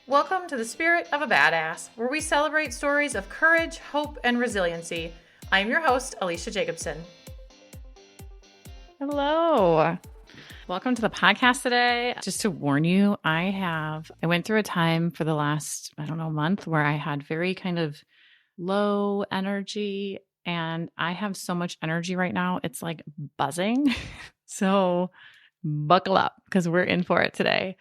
Welcome to the Spirit of a Badass, where we celebrate stories of courage, hope, and resiliency. I am your host, Alecia Jacobson. Hello. Welcome to the podcast today. Just to warn you, I went through a time for the last, month where I had very kind of low energy, and I have so much energy right now. It's like buzzing. So buckle up because we're in for it today.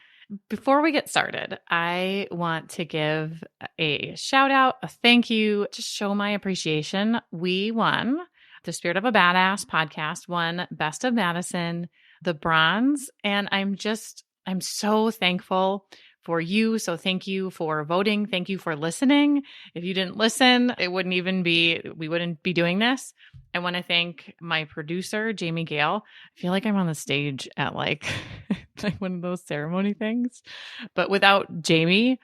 Before we get started, I want to give a shout out, a thank you, to show my appreciation. We won the Spirit of a Badass podcast, won Best of Madison, the bronze, and I'm so thankful for you. So thank you for voting. Thank you for listening. If you didn't listen, we wouldn't be doing this. I want to thank my producer, Jamie Gale. I feel like I'm on the stage at like one of those ceremony things, but without Jamie,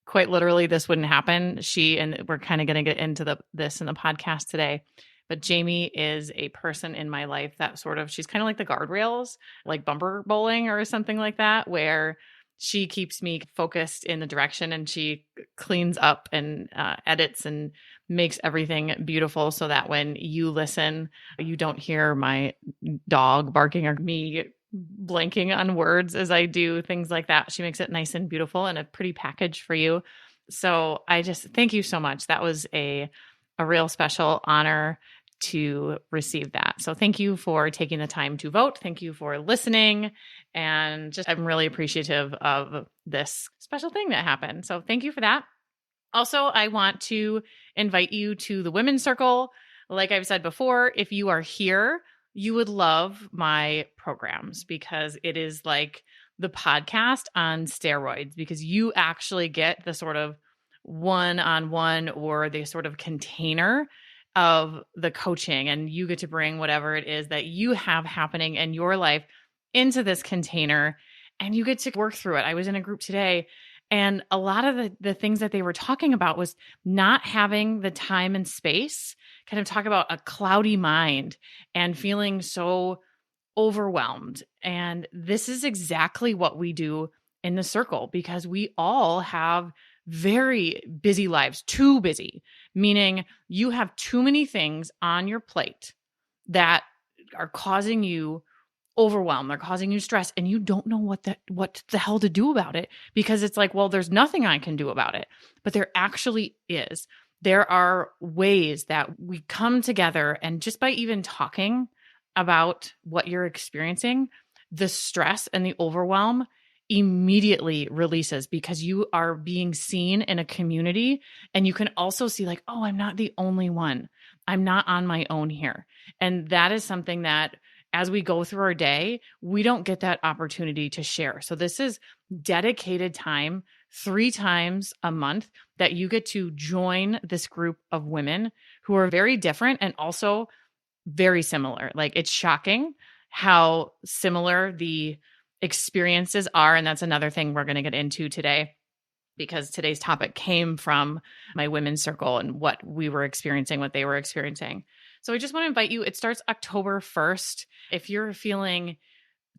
quite literally, this wouldn't happen. And we're kind of going to get into this in the podcast today. But Jamie is a person in my life that she's kind of like the guardrails, like bumper bowling or something like that, where she keeps me focused in the direction and she cleans up and edits and makes everything beautiful so that when you listen, you don't hear my dog barking or me blanking on words as I do things like that. She makes it nice and beautiful and a pretty package for you. So I just thank you so much. That was a real special honor to receive that. So thank you for taking the time to vote. Thank you for listening. And I'm really appreciative of this special thing that happened. So thank you for that. Also, I want to invite you to the Women's Circle. Like I've said before, if you are here, you would love my programs because it is like the podcast on steroids, because you actually get the sort of one-on-one or the sort of container of the coaching, and you get to bring whatever it is that you have happening in your life into this container and you get to work through it. I was in a group today, and a lot of the things that they were talking about was not having the time and space, kind of talk about a cloudy mind and feeling so overwhelmed. And this is exactly what we do in the circle, because we all have very busy lives, too busy, meaning you have too many things on your plate that are causing you overwhelm. They're causing you stress, and you don't know what the hell to do about it, because it's like, well, there's nothing I can do about it. But there actually is. There are ways that we come together, and just by even talking about what you're experiencing, the stress and the overwhelm immediately releases, because you are being seen in a community, and you can also see like, oh, I'm not the only one. I'm not on my own here. And that is something that as we go through our day, we don't get that opportunity to share. So this is dedicated time 3 times a month that you get to join this group of women who are very different and also very similar. Like, it's shocking how similar the experiences are. And that's another thing we're going to get into today, because today's topic came from my women's circle and what we were experiencing, what they were experiencing. So I just want to invite you. It starts October 1st. If you're feeling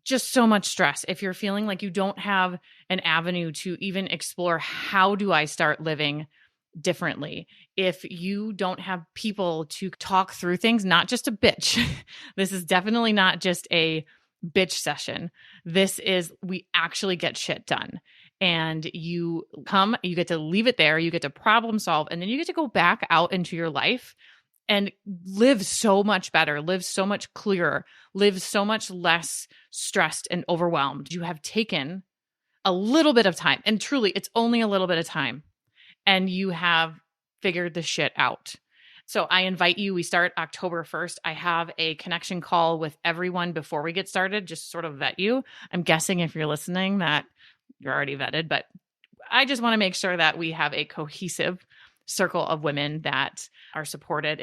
just so much stress, if you're feeling like you don't have an avenue to even explore, how do I start living differently? If you don't have people to talk through things, not just a bitch. This is definitely not just a bitch session. This is, we actually get shit done. And you come, you get to leave it there, you get to problem solve, and then you get to go back out into your life and live so much better, live so much clearer, live so much less stressed and overwhelmed. You have taken a little bit of time, and truly, it's only a little bit of time, and you have figured the shit out. So I invite you. We start October 1st. I have a connection call with everyone before we get started, just sort of vet you. I'm guessing if you're listening that you're already vetted, but I just want to make sure that we have a cohesive circle of women that are supported.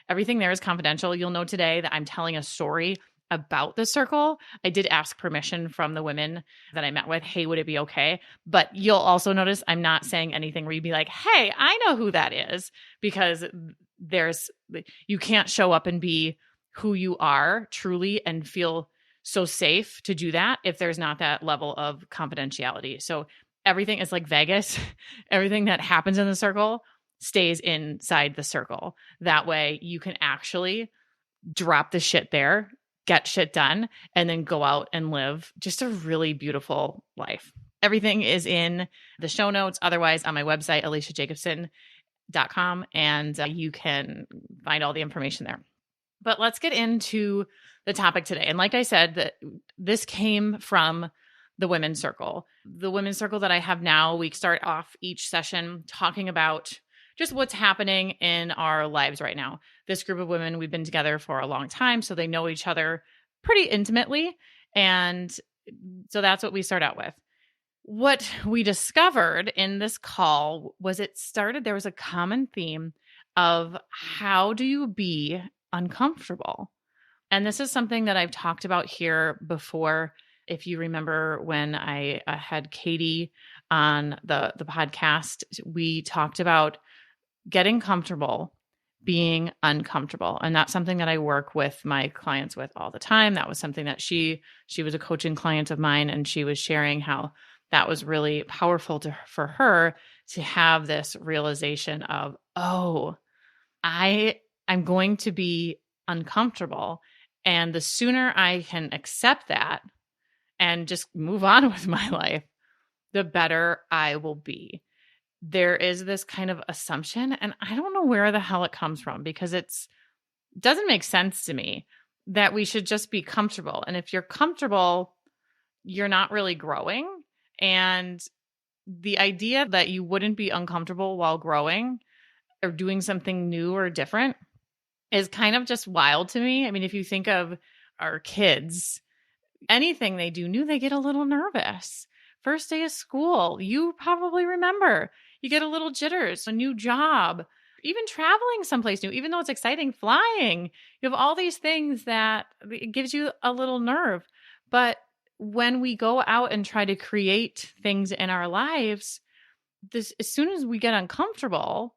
Everything there is confidential. You'll know today that I'm telling a story about the circle. I did ask permission from the women that I met with. Hey, would it be okay? But you'll also notice I'm not saying anything where you'd be like, hey, I know who that is, because you can't show up and be who you are truly and feel so safe to do that if there's not that level of confidentiality. So everything is like Vegas. Everything that happens in the circle stays inside the circle. That way you can actually drop the shit there, get shit done, and then go out and live just a really beautiful life. Everything is in the show notes. Otherwise, on my website, aleciajacobson.com, and you can find all the information there. But let's get into the topic today. And like I said, this came from the women's circle. The women's circle that I have now, we start off each session talking about just what's happening in our lives right now. This group of women, we've been together for a long time, so they know each other pretty intimately. And so that's what we start out with. What we discovered in this call was there was a common theme of how do you be uncomfortable? And this is something that I've talked about here before. If you remember when I had Katie on the podcast, we talked about getting comfortable, being uncomfortable. And that's something that I work with my clients with all the time. That was something that she was a coaching client of mine, and she was sharing how that was really powerful for her to have this realization of, oh, I'm going to be uncomfortable. And the sooner I can accept that and just move on with my life, the better I will be. There is this kind of assumption, and I don't know where the hell it comes from, because it doesn't make sense to me that we should just be comfortable. And if you're comfortable, you're not really growing. And the idea that you wouldn't be uncomfortable while growing or doing something new or different is kind of just wild to me. I mean, if you think of our kids, anything they do new, they get a little nervous. First day of school, you probably remember, you get a little jitters, a new job, even traveling someplace new, even though it's exciting, flying. You have all these things that it gives you a little nerve. But when we go out and try to create things in our lives, as soon as we get uncomfortable,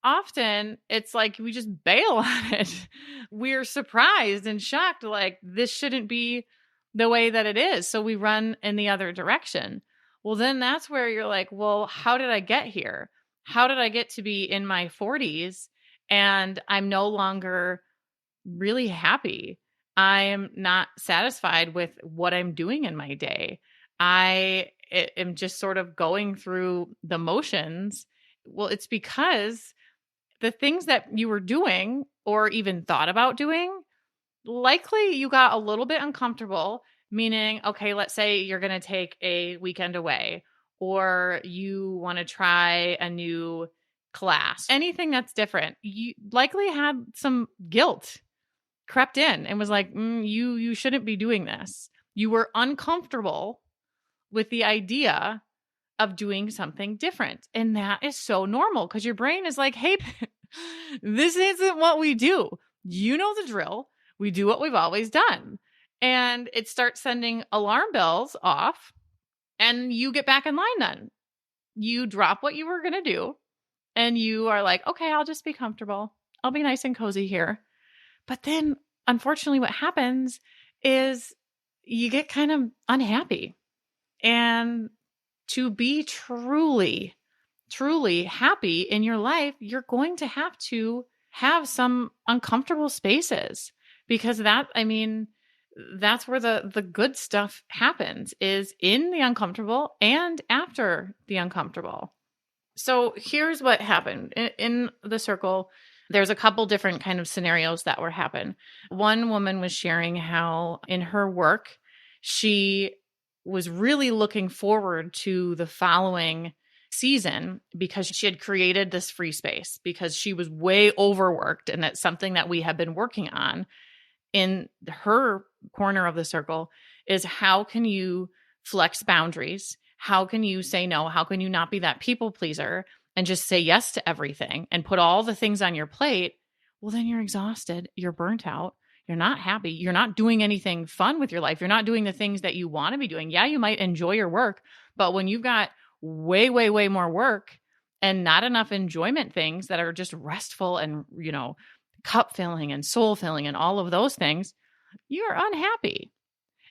often it's like we just bail on it. We're surprised and shocked, like this shouldn't be the way that it is. So we run in the other direction. Well, then that's where you're like, well, how did I get here? How did I get to be in my 40s and I'm no longer really happy? I'm not satisfied with what I'm doing in my day. I am just sort of going through the motions. Well, it's because the things that you were doing or even thought about doing, likely you got a little bit uncomfortable, meaning, okay, let's say you're going to take a weekend away, or you want to try a new class, anything that's different. You likely had some guilt crept in and was like, you shouldn't be doing this. You were uncomfortable with the idea of doing something different. And that is so normal, because your brain is like, hey, this isn't what we do. You know the drill. We do what we've always done. And it starts sending alarm bells off, and you get back in line then. You drop what you were going to do, and you are like, okay, I'll just be comfortable. I'll be nice and cozy here. But then, unfortunately, what happens is you get kind of unhappy. And to be truly, truly happy in your life, you're going to have some uncomfortable spaces, because that's where the good stuff happens, is in the uncomfortable and after the uncomfortable. So here's what happened in the circle. There's a couple different kind of scenarios that were happen. One woman was sharing how in her work, she was really looking forward to the following season because she had created this free space, because she was way overworked. And that's something that we have been working on in her corner of the circle, is how can you flex boundaries? How can you say no? How can you not be that people pleaser and just say yes to everything and put all the things on your plate? Well, then you're exhausted. You're burnt out. You're not happy. You're not doing anything fun with your life. You're not doing the things that you want to be doing. Yeah, you might enjoy your work, but when you've got way, way, way more work and not enough enjoyment things that are just restful and, cup filling and soul filling and all of those things, you're unhappy.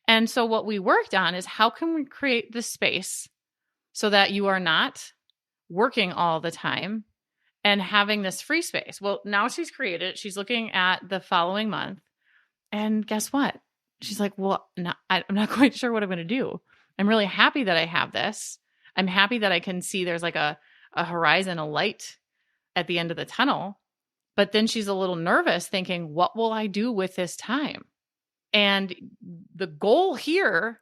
And so what we worked on is, how can we create the space so that you are not working all the time and having this free space. Well, now she's created it. She's looking at the following month. And guess what? She's like, well, no, I'm not quite sure what I'm going to do. I'm really happy that I have this. I'm happy that I can see there's like a horizon, a light at the end of the tunnel. But then she's a little nervous thinking, what will I do with this time? And the goal here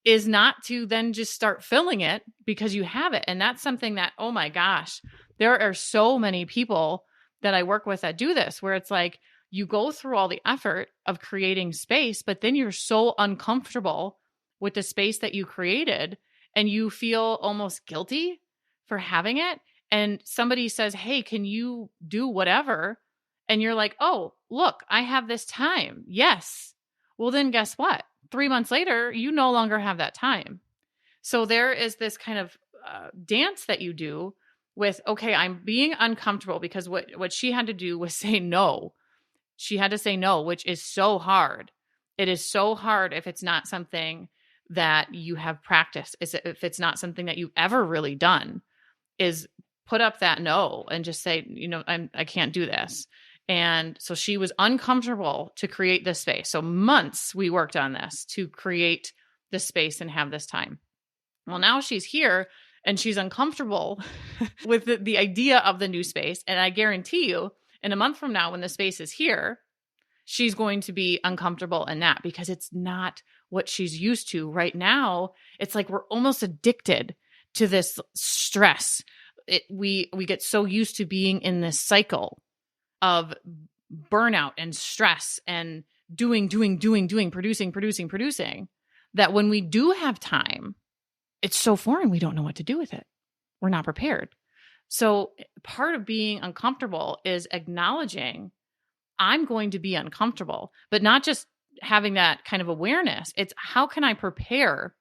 is not to then just start filling it because you have it. And that's something that, oh my gosh, there are so many people that I work with that do this, where it's like you go through all the effort of creating space, but then you're so uncomfortable with the space that you created and you feel almost guilty for having it. And somebody says, hey, can you do whatever? And you're like, oh, look, I have this time. Yes. Well, then guess what? 3 months later, you no longer have that time. So there is this kind of dance that you do with, okay, I'm being uncomfortable, because what she had to do was say no. She had to say no, which is so hard. It is so hard if it's not something that you have practiced, if it's not something that you've ever really done, is put up that no and just say, I can't do this. And so she was uncomfortable to create this space. So months we worked on this to create this space and have this time. Well, now she's here and she's uncomfortable with the idea of the new space. And I guarantee you, in a month from now, when the space is here, she's going to be uncomfortable in that because it's not what she's used to right now. It's like we're almost addicted to this stress. We get so used to being in this cycle of burnout and stress and doing, producing, that when we do have time, it's so foreign. We don't know what to do with it. We're not prepared. So part of being uncomfortable is acknowledging I'm going to be uncomfortable, but not just having that kind of awareness. It's how can I prepare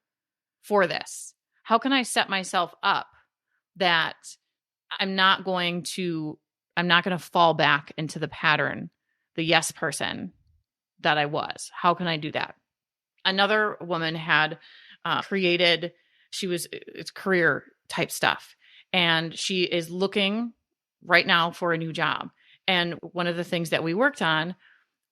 for this? How can I set myself up that I'm not going to fall back into the pattern, the yes person that I was. How can I do that? Another woman had created, it's career type stuff. And she is looking right now for a new job. And one of the things that we worked on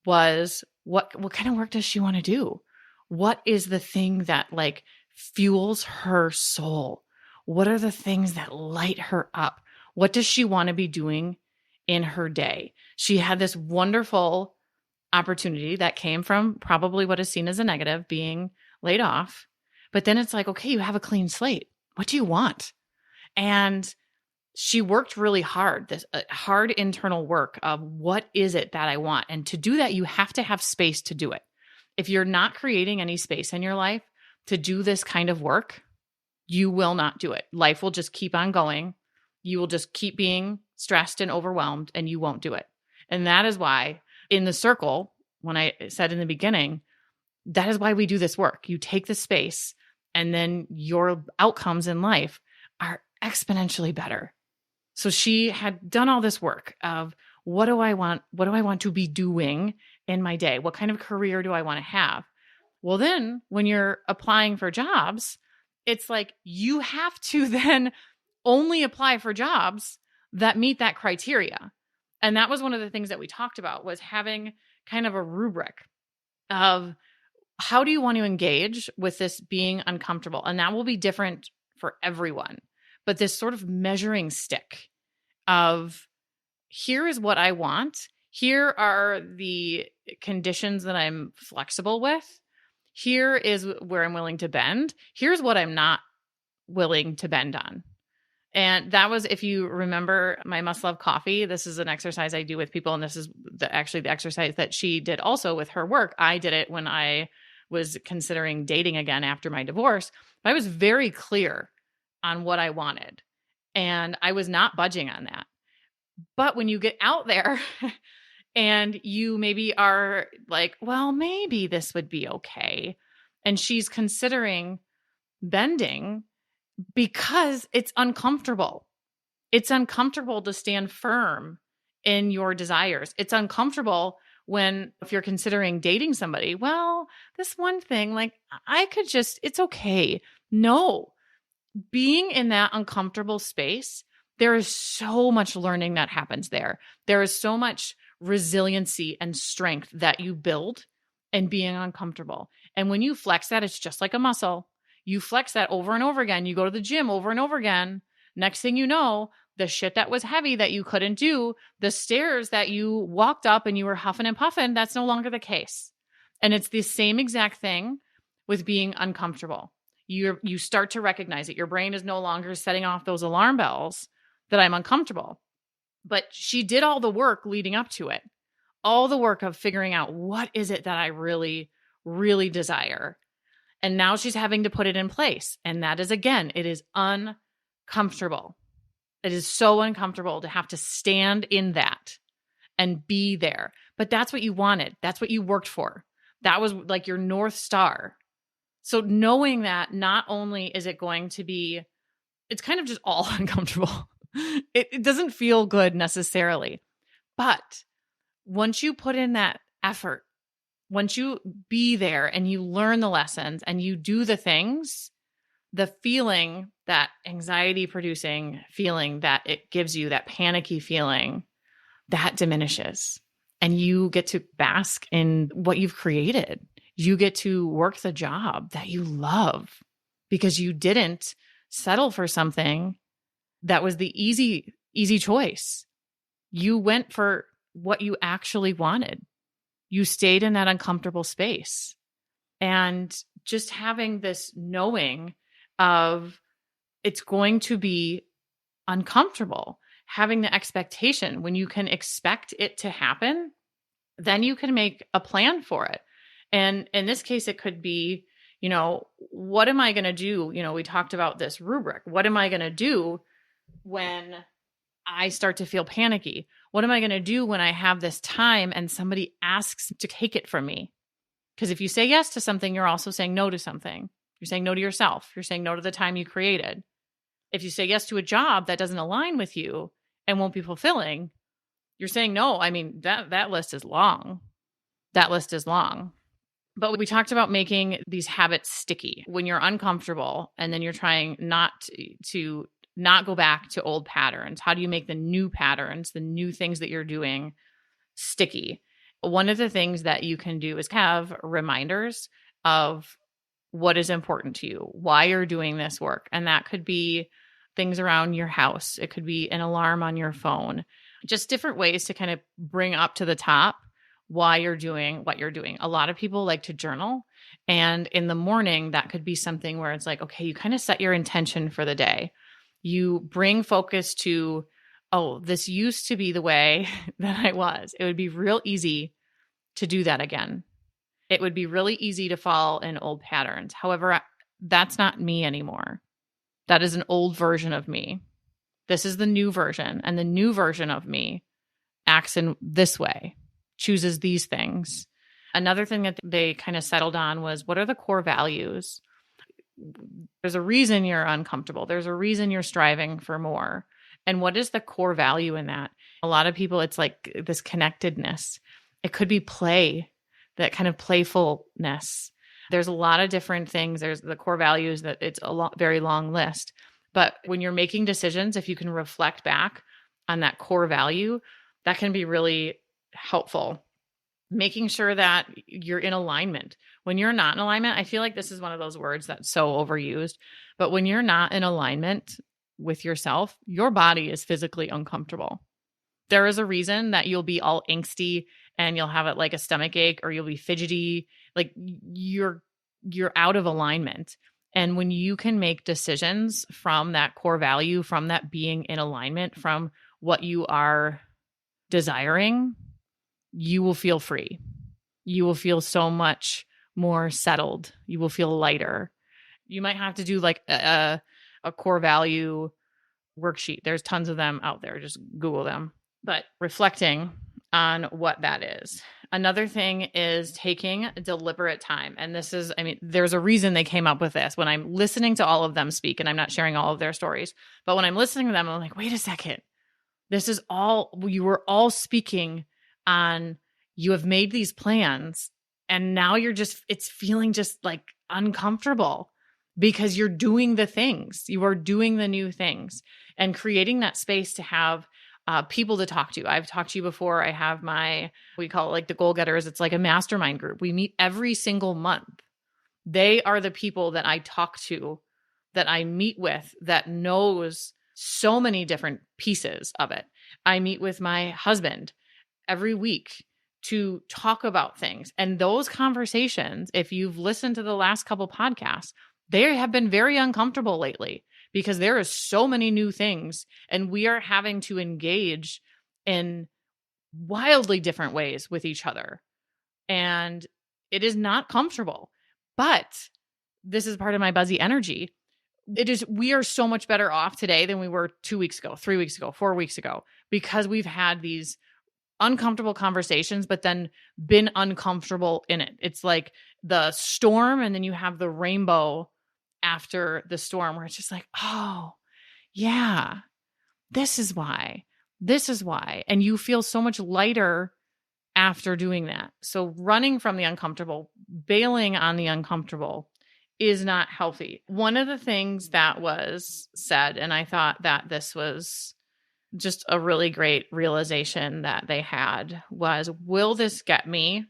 was what kind of work does she want to do? What is the thing that like fuels her soul? What are the things that light her up? What does she want to be doing in her day? She had this wonderful opportunity that came from probably what is seen as a negative, being laid off. But then it's like, okay, you have a clean slate. What do you want? And she worked really hard, this hard internal work of what is it that I want? And to do that, you have to have space to do it. If you're not creating any space in your life to do this kind of work, you will not do it. Life will just keep on going. You will just keep being stressed and overwhelmed, and you won't do it. And that is why in the circle, when I said in the beginning, that is why we do this work. You take the space, and then your outcomes in life are exponentially better. So she had done all this work of what do I want? What do I want to be doing in my day? What kind of career do I want to have? Well, then when you're applying for jobs, it's like you have to then only apply for jobs that meet that criteria. And that was one of the things that we talked about, was having kind of a rubric of how do you want to engage with this being uncomfortable? And that will be different for everyone. But this sort of measuring stick of here is what I want. Here are the conditions that I'm flexible with. Here is where I'm willing to bend. Here's what I'm not willing to bend on. And that was, if you remember my Must Love Coffee, this is an exercise I do with people. And this is actually the exercise that she did also with her work. I did it when I was considering dating again after my divorce. But I was very clear on what I wanted. And I was not budging on that. But when you get out there and you maybe are like, well, maybe this would be okay. And she's considering bending because it's uncomfortable. It's uncomfortable to stand firm in your desires. It's uncomfortable if you're considering dating somebody. Well, this one thing, like I could just, it's okay. No, being in that uncomfortable space, there is so much learning that happens there. There is so much resiliency and strength that you build in being uncomfortable. And when you flex that, it's just like a muscle. You flex that over and over again. You go to the gym over and over again. Next thing you know, the shit that was heavy that you couldn't do, the stairs that you walked up and you were huffing and puffing, that's no longer the case. And it's the same exact thing with being uncomfortable. You start to recognize it. Your brain is no longer setting off those alarm bells that I'm uncomfortable. But she did all the work leading up to it, all the work of figuring out what is it that I really, really desire. And now she's having to put it in place. And that is, again, it is uncomfortable. It is so uncomfortable to have to stand in that and be there. But that's what you wanted. That's what you worked for. That was like your North Star. So knowing that not only is it going to be, it's kind of just all uncomfortable. It doesn't feel good necessarily. But once you put in that effort, once you be there and you learn the lessons and you do the things, the feeling, that anxiety producing feeling that it gives you, that panicky feeling, that diminishes. And you get to bask in what you've created. You get to work the job that you love because you didn't settle for something that was the easy choice. You went for what you actually wanted. You stayed in that uncomfortable space. And just having this knowing of it's going to be uncomfortable, having the expectation when you can expect it to happen, then you can make a plan for it. And in this case, it could be, what am I going to do? We talked about this rubric. What am I going to do when I start to feel panicky? What am I going to do when I have this time and somebody asks to take it from me? Because if you say yes to something, you're also saying no to something. You're saying no to yourself. You're saying no to the time you created. If you say yes to a job that doesn't align with you and won't be fulfilling, you're saying no. I mean, that list is long. That list is long. But we talked about making these habits sticky when you're uncomfortable and then you're trying not go back to old patterns. How do you make the new patterns, the new things that you're doing sticky? One of the things that you can do is have reminders of what is important to you, why you're doing this work. And that could be things around your house. It could be an alarm on your phone, just different ways to kind of bring up to the top why you're doing what you're doing. A lot of people like to journal. And in the morning, that could be something where it's like, okay, you kind of set your intention for the day. You bring focus to, oh, this used to be the way that I was. It would be real easy to do that again. It would be really easy to fall in old patterns. However, that's not me anymore. That is an old version of me. This is the new version. And the new version of me acts in this way, chooses these things. Another thing that they kind of settled on was, what are the core values? There's a reason you're uncomfortable. There's a reason you're striving for more. And what is the core value in that? A lot of people, it's like this connectedness. It could be play, that kind of playfulness. There's a lot of different things. There's the core values that it's a very long list. But when you're making decisions, if you can reflect back on that core value, that can be really helpful. Making sure that you're in alignment. When you're not in alignment, I feel like this is one of those words that's so overused, but when you're not in alignment with yourself, your body is physically uncomfortable. There is a reason that you'll be all angsty and you'll have it like a stomach ache, or you'll be fidgety, like you're out of alignment. And when you can make decisions from that core value, from that being in alignment, from what you are desiring, you will feel free. You will feel so much more settled. You will feel lighter. You might have to do like a core value worksheet. There's tons of them out there. Just Google them. But reflecting on what that is. Another thing is taking deliberate time. And this is, there's a reason they came up with this. When I'm listening to all of them speak, and I'm not sharing all of their stories, but when I'm listening to them, I'm like, wait a second. This is all, you were all speaking on, you have made these plans and now you're just, it's feeling just like uncomfortable. because you're doing the things. You are doing the new things and creating that space to have people to talk to. I've talked to you before. I have we call it like the goal getters. It's like a mastermind group. We meet every single month. They are the people that I talk to, that I meet with, that knows so many different pieces of it. I meet with my husband every week to talk about things. And those conversations, if you've listened to the last couple podcasts, they have been very uncomfortable lately because there is so many new things and we are having to engage in wildly different ways with each other. And it is not comfortable, but this is part of my buzzy energy. We are so much better off today than we were 2 weeks ago, 3 weeks ago, 4 weeks ago, because we've had these uncomfortable conversations, but then been uncomfortable in it. It's like the storm and then you have the rainbow after the storm where it's just like, oh, yeah, this is why. And you feel so much lighter after doing that. So running from the uncomfortable, bailing on the uncomfortable is not healthy. One of the things that was said, and I thought that this was just a really great realization that they had, was, will this get me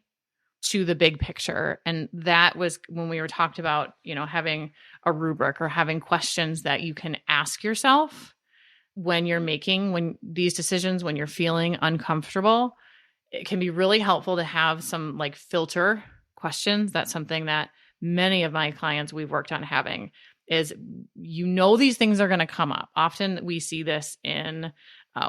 to the big picture? And that was when we were talked about, having a rubric or having questions that you can ask yourself when you're making these decisions, when you're feeling uncomfortable. It can be really helpful to have some like filter questions. That's something that many of my clients we've worked on having is, these things are going to come up. Often we see this in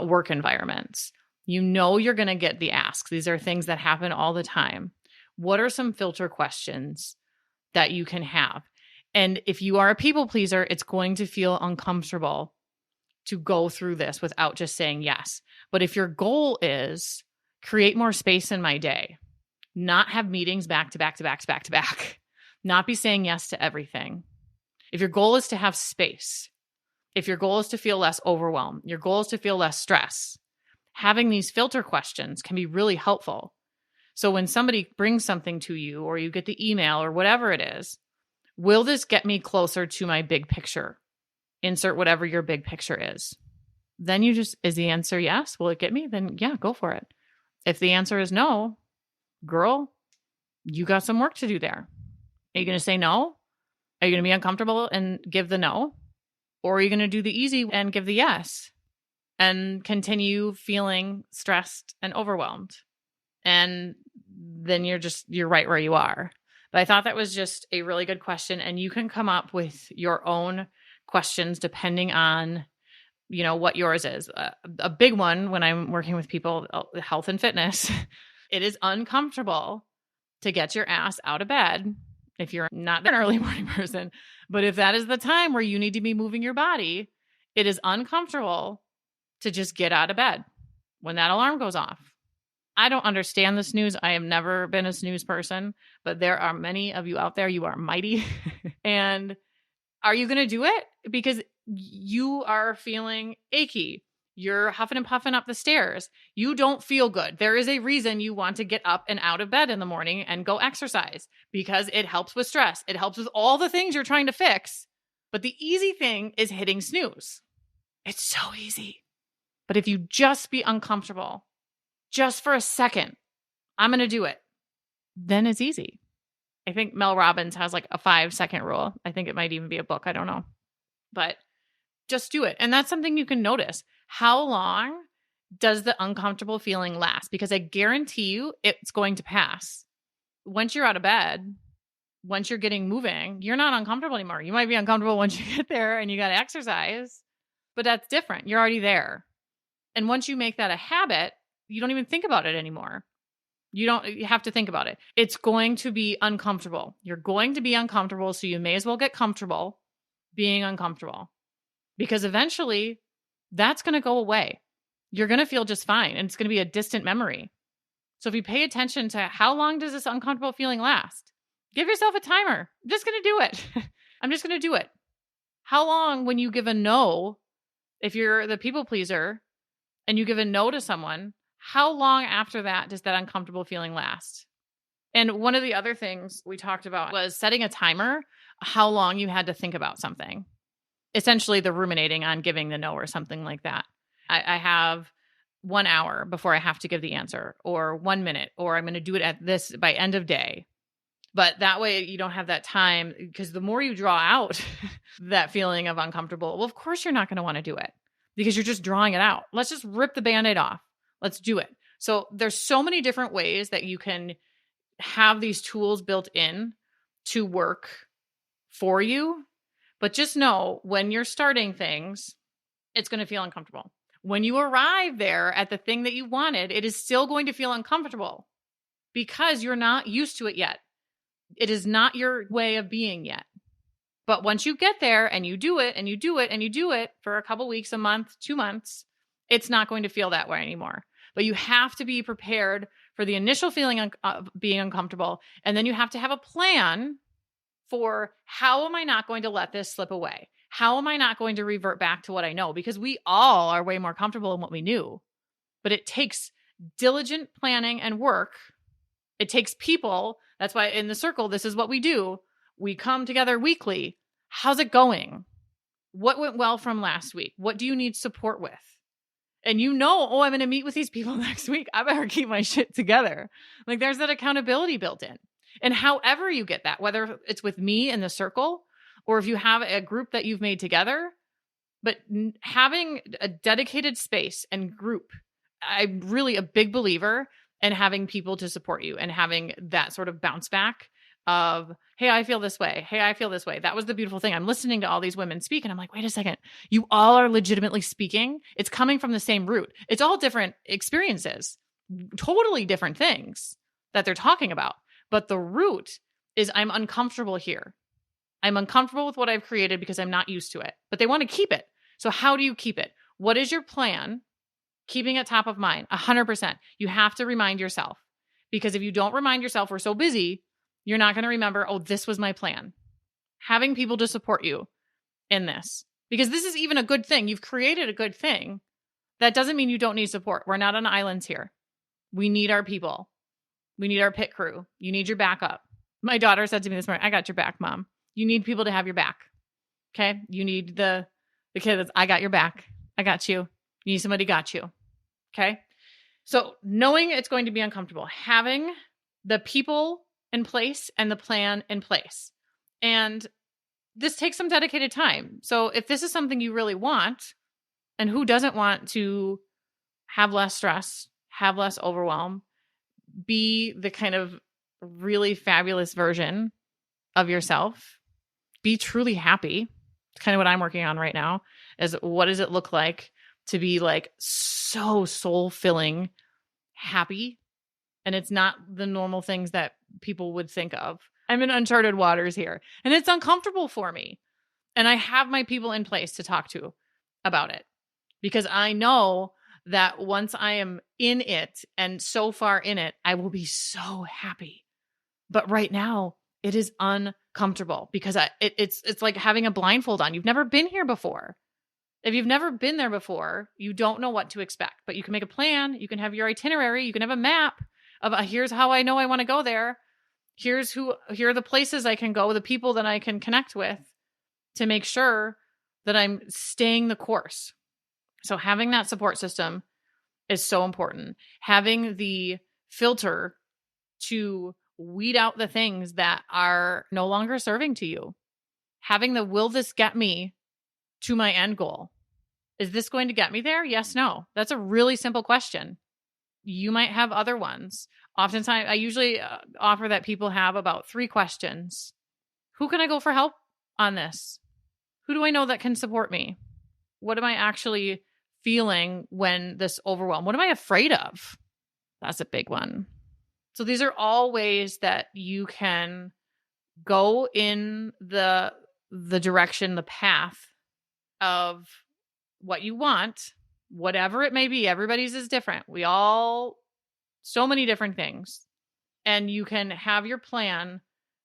work environments. You're going to get the asks. These are things that happen all the time. What are some filter questions that you can have? And if you are a people pleaser, it's going to feel uncomfortable to go through this without just saying yes. But if your goal is create more space in my day, not have meetings back to back to back to back to back, not be saying yes to everything. If your goal is to have space, if your goal is to feel less overwhelmed, your goal is to feel less stress, having these filter questions can be really helpful. So when somebody brings something to you or you get the email or whatever it is, will this get me closer to my big picture? Insert whatever your big picture is. Then is the answer yes? Will it get me? Then yeah, go for it. If the answer is no, girl, you got some work to do there. Are you going to say no? Are you going to be uncomfortable and give the no? Or are you going to do the easy and give the yes and continue feeling stressed and overwhelmed? And then you're right where you are. But I thought that was just a really good question. And you can come up with your own questions depending on, what yours is. A big one when I'm working with people, health and fitness, it is uncomfortable to get your ass out of bed if you're not an early morning person. But if that is the time where you need to be moving your body, it is uncomfortable to just get out of bed when that alarm goes off. I don't understand the snooze. I have never been a snooze person, but there are many of you out there. You are mighty. And are you going to do it? Because you are feeling achy. You're huffing and puffing up the stairs. You don't feel good. There is a reason you want to get up and out of bed in the morning and go exercise, because it helps with stress. It helps with all the things you're trying to fix. But the easy thing is hitting snooze. It's so easy. But if you just be uncomfortable, just for a second, I'm going to do it, then it's easy. I think Mel Robbins has like a 5-second rule. I think it might even be a book. I don't know. But just do it. And that's something you can notice. How long does the uncomfortable feeling last? Because I guarantee you it's going to pass. Once you're out of bed, once you're getting moving, you're not uncomfortable anymore. You might be uncomfortable once you get there and you got to exercise, but that's different. You're already there. And once you make that a habit, you don't even think about it anymore. You have to think about it. It's going to be uncomfortable. You're going to be uncomfortable, so you may as well get comfortable being uncomfortable, because eventually that's going to go away. You're going to feel just fine, and it's going to be a distant memory. So if you pay attention to how long does this uncomfortable feeling last, give yourself a timer. I'm just going to do it. I'm just going to do it. How long, when you give a no, if you're the people pleaser and you give a no to someone, how long after that does that uncomfortable feeling last? And one of the other things we talked about was setting a timer how long you had to think about something. Essentially the ruminating on giving the no or something like that. I have 1 hour before I have to give the answer, or 1 minute, or I'm going to do it at this by end of day. But that way you don't have that time, because the more you draw out that feeling of uncomfortable, well, of course you're not going to want to do it because you're just drawing it out. Let's just rip the Band-Aid off. Let's do it. So there's so many different ways that you can have these tools built in to work for you. But just know when you're starting things, it's going to feel uncomfortable. When you arrive there at the thing that you wanted, it is still going to feel uncomfortable because you're not used to it yet. It is not your way of being yet. But once you get there and you do it and you do it and you do it for a couple weeks, a month, 2 months, it's not going to feel that way anymore. But you have to be prepared for the initial feeling of being uncomfortable. And then you have to have a plan for how am I not going to let this slip away? How am I not going to revert back to what I know? Because we all are way more comfortable in what we knew. But it takes diligent planning and work. It takes people. That's why in the circle, this is what we do. We come together weekly. How's it going? What went well from last week? What do you need support with? And I'm going to meet with these people next week. I better keep my shit together. Like there's that accountability built in. And however you get that, whether it's with me in the circle or if you have a group that you've made together, but having a dedicated space and group, I'm really a big believer in having people to support you and having that sort of bounce back of, hey, I feel this way. Hey, I feel this way. That was the beautiful thing. I'm listening to all these women speak and I'm like, wait a second. You all are legitimately speaking. It's coming from the same root. It's all different experiences, totally different things that they're talking about. But the root is I'm uncomfortable here. I'm uncomfortable with what I've created because I'm not used to it. But they want to keep it. So how do you keep it? What is your plan? Keeping it top of mind, 100%. You have to remind yourself. Because if you don't remind yourself, we're so busy, you're not going to remember, oh, this was my plan. Having people to support you in this. Because this is even a good thing. You've created a good thing. That doesn't mean you don't need support. We're not on islands here. We need our people. We need our pit crew. You need your backup. My daughter said to me this morning, I got your back, Mom. You need people to have your back. Okay? You need the kid that's, I got your back. I got you. You need somebody got you. Okay? So knowing it's going to be uncomfortable, having the people in place and the plan in place. And this takes some dedicated time. So if this is something you really want, and who doesn't want to have less stress, have less overwhelm, be the kind of really fabulous version of yourself, be truly happy. It's kind of what I'm working on right now is what does it look like to be like so soul-filling happy? And it's not the normal things that people would think of. I'm in uncharted waters here and it's uncomfortable for me. And I have my people in place to talk to about it because I know that once I am in it and so far in it, I will be so happy. But right now it is uncomfortable because it's like having a blindfold on. You've never been here before. If you've never been there before, you don't know what to expect, but you can make a plan. You can have your itinerary. You can have a map of here's how I know I want to go there. Here are the places I can go, the people that I can connect with to make sure that I'm staying the course. So having that support system is so important. Having the filter to weed out the things that are no longer serving to you. Having the, will this get me to my end goal? Is this going to get me there? Yes, no. That's a really simple question. You might have other ones. Oftentimes, I usually offer that people have about 3 questions. Who can I go for help on this? Who do I know that can support me? What am I actually feeling when this overwhelm? What am I afraid of? That's a big one. So these are all ways that you can go in the direction, the path of what you want, whatever it may be. Everybody's is different. So many different things. And you can have your plan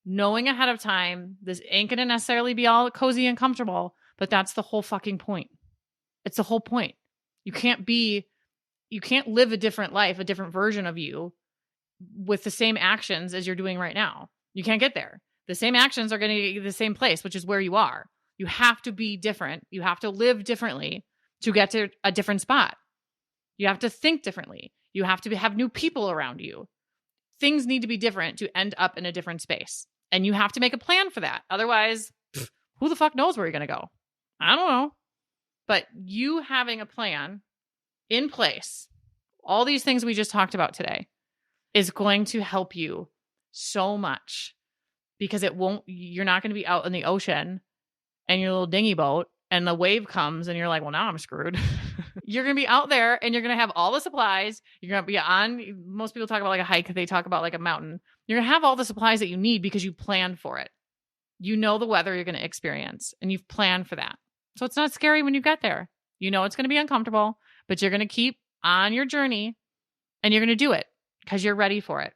knowing ahead of time, this ain't going to necessarily be all cozy and comfortable, but that's the whole fucking point. It's the whole point. You can't live a different life, a different version of you with the same actions as you're doing right now. You can't get there. The same actions are going to get you to the same place, which is where you are. You have to be different. You have to live differently to get to a different spot. You have to think differently. You have to have new people around you. Things need to be different to end up in a different space. And you have to make a plan for that. Otherwise, who the fuck knows where you're going to go? I don't know. But you having a plan in place, all these things we just talked about today, is going to help you so much, because you're not going to be out in the ocean and your little dinghy boat and the wave comes and you're like, well, now I'm screwed. You're going to be out there and you're going to have all the supplies. You're going to be most people talk about like a hike. They talk about like a mountain. You're going to have all the supplies that you need because you planned for it. You know the weather you're going to experience and you've planned for that. So it's not scary when you get there. You know it's going to be uncomfortable, but you're going to keep on your journey and you're going to do it because you're ready for it.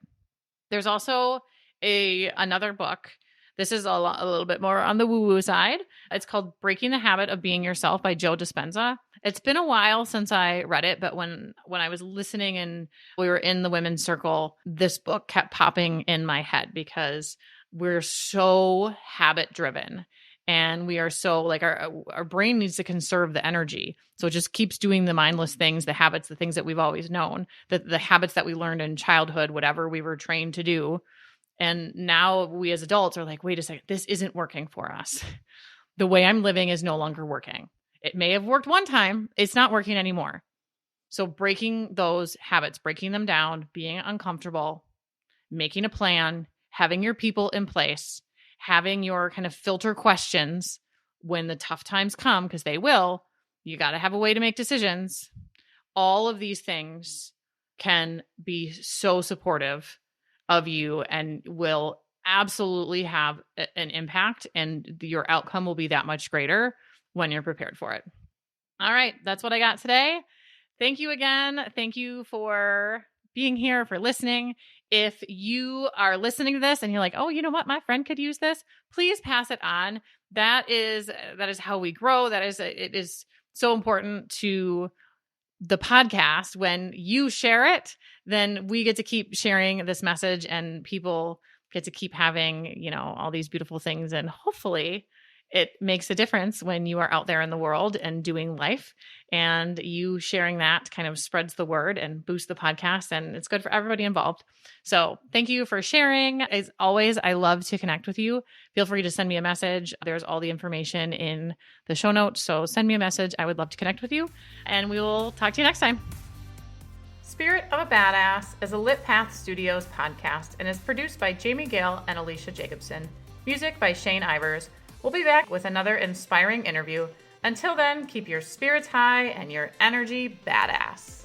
There's also another book. This is a little bit more on the woo-woo side. It's called Breaking the Habit of Being Yourself by Joe Dispenza. It's been a while since I read it, but when I was listening and we were in the women's circle, this book kept popping in my head because we're so habit driven and we are so like our brain needs to conserve the energy. So it just keeps doing the mindless things, the habits, the things that we've always known, the habits that we learned in childhood, whatever we were trained to do. And now we as adults are like, wait a second, this isn't working for us. The way I'm living is no longer working. It may have worked one time. It's not working anymore. So breaking those habits, breaking them down, being uncomfortable, making a plan, having your people in place, having your kind of filter questions when the tough times come, because they will. You got to have a way to make decisions. All of these things can be so supportive of you and will absolutely have an impact, and your outcome will be that much greater when you're prepared for it. All right. That's what I got today. Thank you again. Thank you for being here, for listening. If you are listening to this and you're like, oh, you know what? My friend could use this. Please pass it on. That is how we grow. It is so important to the podcast. When you share it, then we get to keep sharing this message and people get to keep having, all these beautiful things. And hopefully it makes a difference when you are out there in the world and doing life, and you sharing that kind of spreads the word and boosts the podcast, and it's good for everybody involved. So thank you for sharing. As always, I love to connect with you. Feel free to send me a message. There's all the information in the show notes. So send me a message. I would love to connect with you, and we will talk to you next time. Spirit of a Badass is a Lit Path Studios podcast and is produced by Jamie Gale and Alecia Jacobson. Music by Shane Ivers. We'll be back with another inspiring interview. Until then, keep your spirits high and your energy badass.